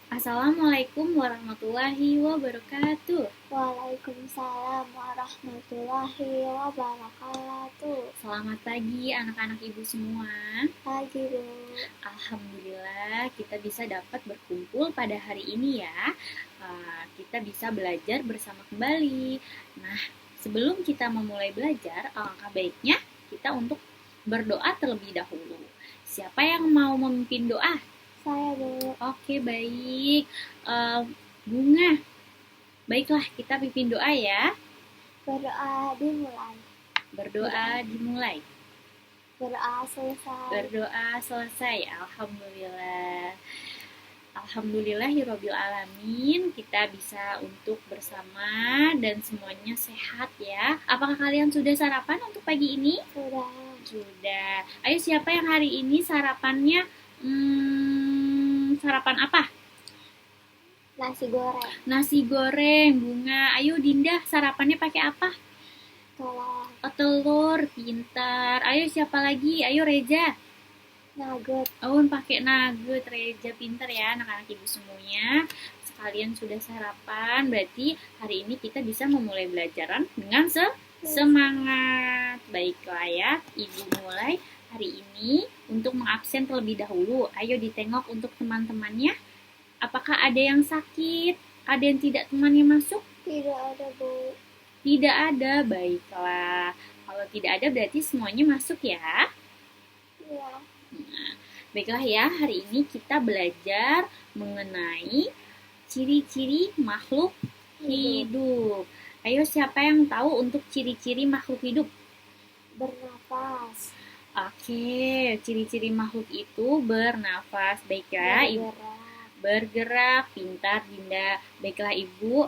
Assalamualaikum warahmatullahi wabarakatuh. Waalaikumsalam warahmatullahi wabarakatuh. Selamat pagi anak-anak ibu semua. Pagi, Bu. Alhamdulillah kita bisa dapat berkumpul pada hari ini ya. Kita bisa belajar bersama kembali. Nah, sebelum kita memulai belajar, alangkah baiknya kita untuk berdoa terlebih dahulu. Siapa yang mau memimpin doa? Saya, Bu. Oke, baik. Bunga, baiklah kita pimpin doa ya. Berdoa dimulai. Berdoa dimulai. Berdoa selesai. Berdoa selesai. Alhamdulillah. Alhamdulillahirabbil alamin. Kita bisa untuk bersama dan semuanya sehat ya. Apakah kalian sudah sarapan untuk pagi ini? Sudah. Sudah. Ayo, siapa yang hari ini sarapannya sarapan apa? Nasi goreng. Nasi goreng. Bunga, ayo Dinda, sarapannya pakai apa? Telur. Telur. Pintar. Ayo, siapa lagi? Ayo Reza. Nugget. Pakai nugget. Reza, pintar ya anak-anak ibu semuanya. Sekalian sudah sarapan, berarti hari ini kita bisa memulai belajaran dengan semangat. Baiklah ya, ibu mulai hari ini untuk mengabsen terlebih dahulu. Ayo ditengok untuk teman-temannya. Apakah ada yang sakit? Ada yang tidak temannya masuk? Tidak ada, Bu. Tidak ada, baiklah. Kalau tidak ada berarti semuanya masuk ya. Iya. Nah, baiklah ya, hari ini kita belajar mengenai ciri-ciri makhluk hidup. Ayo, siapa yang tahu untuk ciri-ciri makhluk hidup? Bernapas. Oke, ciri-ciri makhluk itu bernafas. Baiklah, Ibu. Bergerak, pintar Dinda. Baiklah Ibu,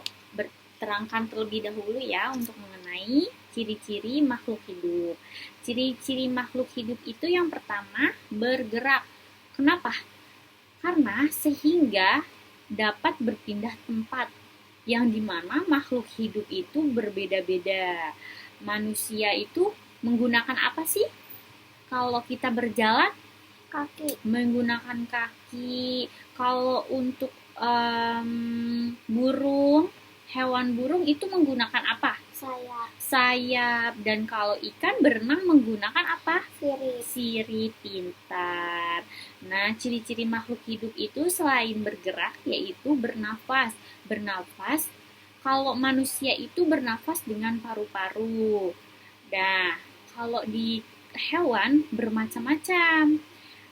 terangkan terlebih dahulu ya untuk mengenai ciri-ciri makhluk hidup. Ciri-ciri makhluk hidup itu yang pertama, bergerak. Kenapa? Karena sehingga dapat berpindah tempat, yang dimana makhluk hidup itu berbeda-beda. Manusia itu menggunakan apa sih? Kalau kita berjalan, Kaki. menggunakan kaki. Kalau untuk burung, hewan burung itu menggunakan apa? Sayap. Dan kalau ikan berenang menggunakan apa? Sirip. Pintar. Nah, ciri-ciri makhluk hidup itu selain bergerak yaitu bernafas. Bernafas, kalau manusia itu bernafas dengan paru-paru. Nah, kalau di hewan bermacam-macam.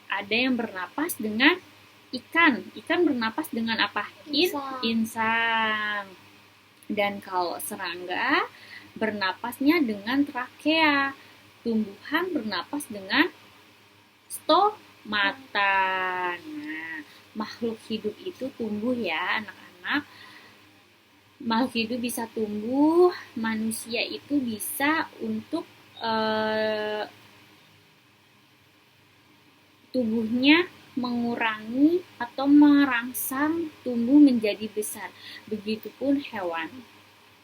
Ada yang bernapas dengan ikan. Ikan bernapas dengan apa? Insang. Dan kalau serangga bernapasnya dengan trakea. Tumbuhan bernapas dengan stomata. Nah, makhluk hidup itu tumbuh ya anak-anak. Makhluk hidup bisa tumbuh, manusia itu bisa untuk tubuhnya mengurangi atau merangsang tumbuh menjadi besar. Begitupun hewan.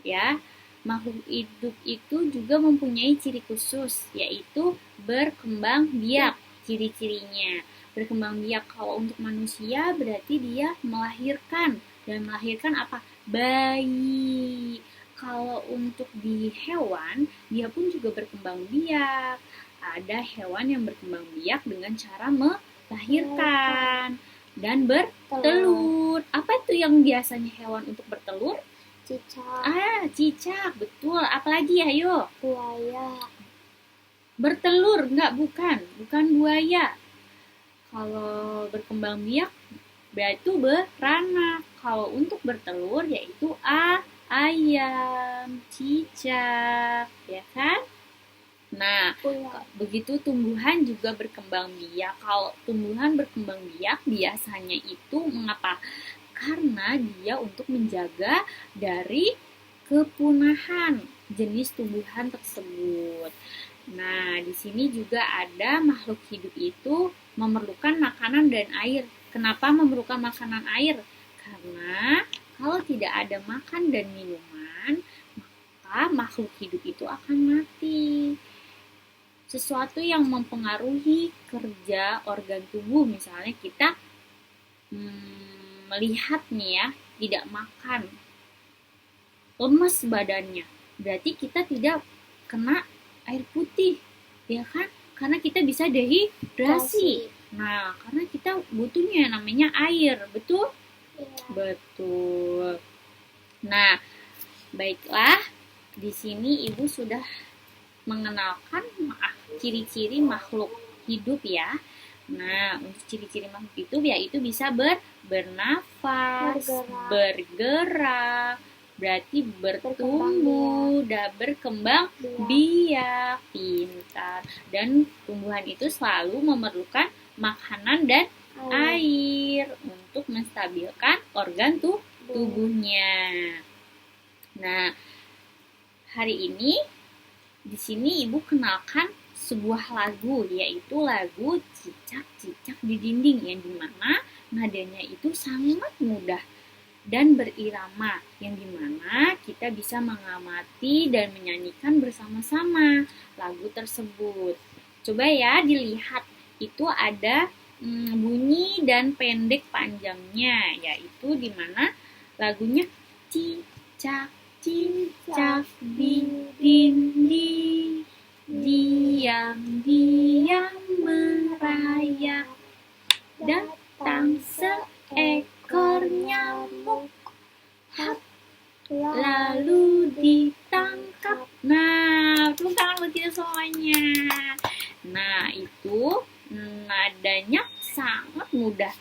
Ya, makhluk hidup itu juga mempunyai ciri khusus, yaitu berkembang biak. Ciri-cirinya berkembang biak. Kalau untuk manusia berarti dia melahirkan, dan melahirkan apa? Bayi. Kalau untuk di hewan, dia pun juga berkembang biak. Ada hewan yang berkembang biak dengan cara melahirkan dan bertelur. Apa itu yang biasanya hewan untuk bertelur? Cicak. Cicak, betul. Apalagi ayo? Buaya. Bertelur, bukan buaya. Kalau berkembang biak berarti beranak. Kalau untuk bertelur yaitu ayam, cicak, ya kan? Nah, begitu tumbuhan juga berkembang biak. Kalau tumbuhan berkembang biak biasanya itu mengapa? Karena dia untuk menjaga dari kepunahan jenis tumbuhan tersebut. Nah, di sini juga ada makhluk hidup itu memerlukan makanan dan air. Kenapa memerlukan makanan air? Karena kalau tidak ada makan dan minuman, maka makhluk hidup itu akan mati. Sesuatu yang mempengaruhi kerja organ tubuh, misalnya kita melihat nih ya, tidak makan, lemes badannya, berarti kita tidak kena air putih, ya kan? Karena kita bisa dehidrasi. Nah, karena kita butuhnya namanya air, betul? Iya. Betul. Nah, baiklah, di sini Ibu sudah mengenalkan ciri-ciri makhluk hidup ya. Nah, untuk ciri-ciri makhluk hidup yaitu bisa bernafas, bergerak, berarti bertumbuh, dan berkembang biak, pintar. Dan tumbuhan itu selalu memerlukan makanan dan air untuk menstabilkan organ tubuhnya. Nah, hari ini di sini Ibu kenalkan sebuah lagu, yaitu lagu Cicak-Cicak di Dinding, yang dimana nadanya itu sangat mudah dan berirama, yang dimana kita bisa mengamati dan menyanyikan bersama-sama lagu tersebut. Coba ya dilihat, itu ada bunyi dan pendek panjangnya, yaitu dimana lagunya cicak-cicak di dinding, diam-diam merayap, datang seekor nyamuk, lalu ditangkap. Nah, tepuk tangan buat kita semuanya. Nah, itu nadanya sangat mudah,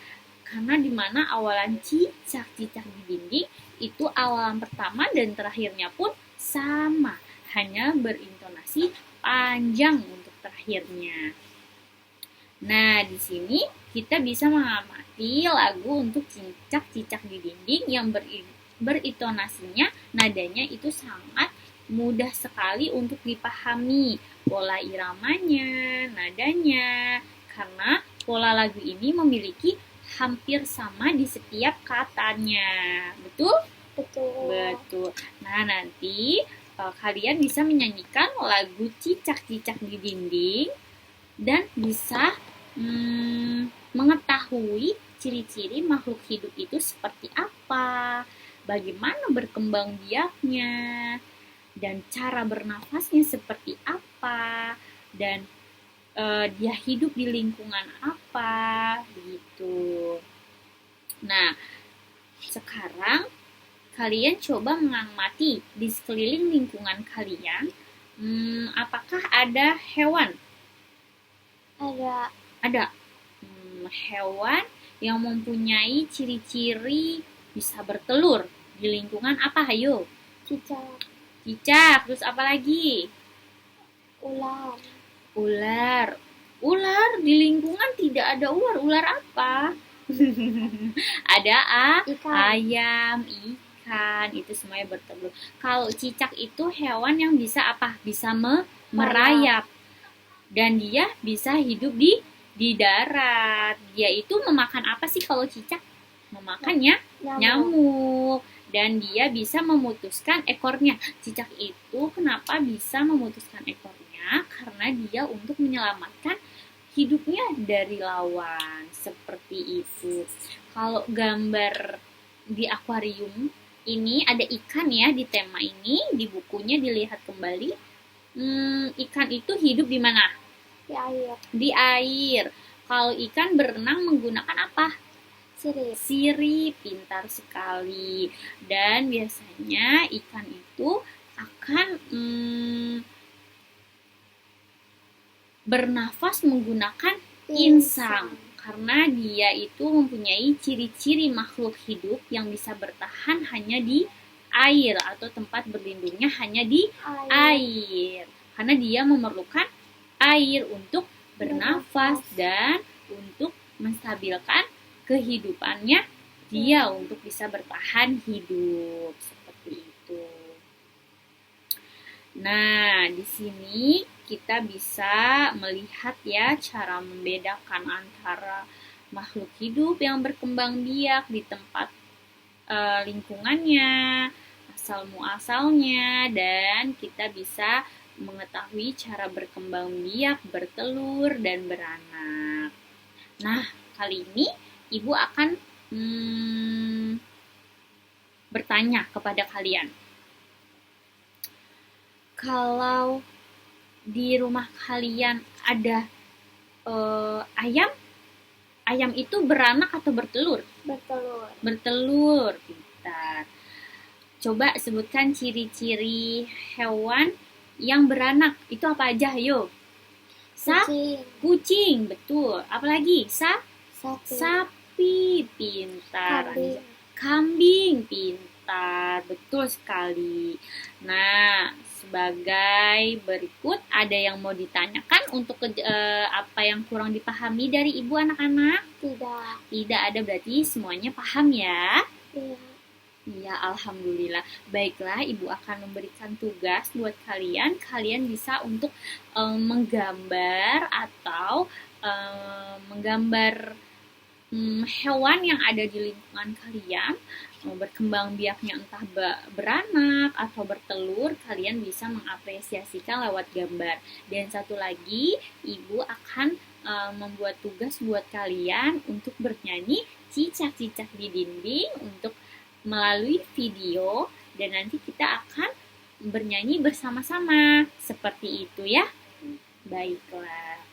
karena dimana awalan cicak-cicak di dinding itu awalan pertama dan terakhirnya pun sama, hanya berintonasi panjang untuk terakhirnya. Nah, di sini kita bisa mengamati lagu untuk cicak-cicak di dinding yang berintonasinya, nadanya itu sangat mudah sekali untuk dipahami pola iramanya, nadanya, karena pola lagu ini memiliki hampir sama di setiap katanya. Betul? Betul. Nah, nanti kalian bisa menyanyikan lagu Cicak-Cicak di Dinding dan bisa mengetahui ciri-ciri makhluk hidup itu seperti apa, bagaimana berkembang biaknya, dan cara bernafasnya seperti apa, dan dia hidup di lingkungan apa, gitu. Nah, sekarang kalian coba mengamati di sekeliling lingkungan kalian, apakah ada hewan? Ada. Hewan yang mempunyai ciri-ciri bisa bertelur di lingkungan apa? Ayo. Cicak. Terus apa lagi? Ular. Di lingkungan tidak ada ular. Ular apa? Ada ayam, ikan, itu semuanya bertelur. Kalau cicak itu hewan yang bisa apa? Bisa merayap. Dan dia bisa hidup di darat. Dia itu memakan apa sih kalau cicak? Memakannya nyamuk. Dan dia bisa memutuskan ekornya. Cicak itu kenapa bisa memutuskan ekornya? Karena dia untuk menyelamatkan hidupnya dari lawan. Seperti itu. Kalau gambar di akuarium ini ada ikan ya di tema ini. Di bukunya dilihat kembali. Ikan itu hidup di mana? Di air. Kalau ikan berenang menggunakan apa? Sirip. Pintar sekali. Dan biasanya ikan itu akan bernafas menggunakan insang, karena dia itu mempunyai ciri-ciri makhluk hidup yang bisa bertahan hanya di air atau tempat berlindungnya hanya di air. Karena dia memerlukan air untuk bernafas dan untuk menstabilkan kehidupannya dia untuk bisa bertahan hidup seperti itu. Nah, di sini kita bisa melihat ya cara membedakan antara makhluk hidup yang berkembang biak di tempat lingkungannya, asal muasalnya, dan kita bisa mengetahui cara berkembang biak, bertelur, dan beranak. Nah, kali ini Ibu akan bertanya kepada kalian. Kalau di rumah kalian ada ayam, ayam itu beranak atau bertelur? Bertelur. Bertelur, pintar. Coba sebutkan ciri-ciri hewan yang beranak. Itu apa aja, yo? Kucing. Kucing, betul. Apalagi? Sapi. Sapi, pintar. Kambing, pintar. Betul sekali. Nah, sebagai berikut, ada yang mau ditanyakan untuk apa yang kurang dipahami dari ibu anak-anak? Tidak. Tidak ada, berarti semuanya paham ya? Iya. Ya, alhamdulillah. Baiklah, ibu akan memberikan tugas buat kalian. Kalian bisa untuk menggambar atau menggambar hewan yang ada di lingkungan kalian, berkembang biaknya entah beranak atau bertelur, kalian bisa mengapresiasikan lewat gambar. Dan satu lagi, ibu akan membuat tugas buat kalian untuk bernyanyi cicak-cicak di dinding untuk melalui video, dan nanti kita akan bernyanyi bersama-sama. Seperti itu ya. Baiklah.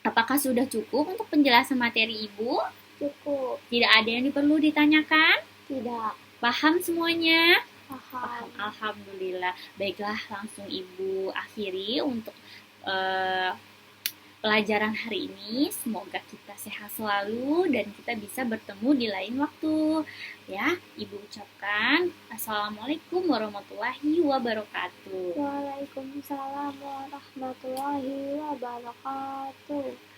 Apakah sudah cukup untuk penjelasan materi ibu? Cukup. Tidak ada yang perlu ditanyakan? Tidak. Paham semuanya? Paham. Alhamdulillah. Baiklah, langsung ibu akhiri untuk pelajaran hari ini. Semoga kita sehat selalu dan kita bisa bertemu di lain waktu. Ya, ibu ucapkan Assalamualaikum warahmatullahi wabarakatuh. Waalaikumsalam warahmatullahi wabarakatuh.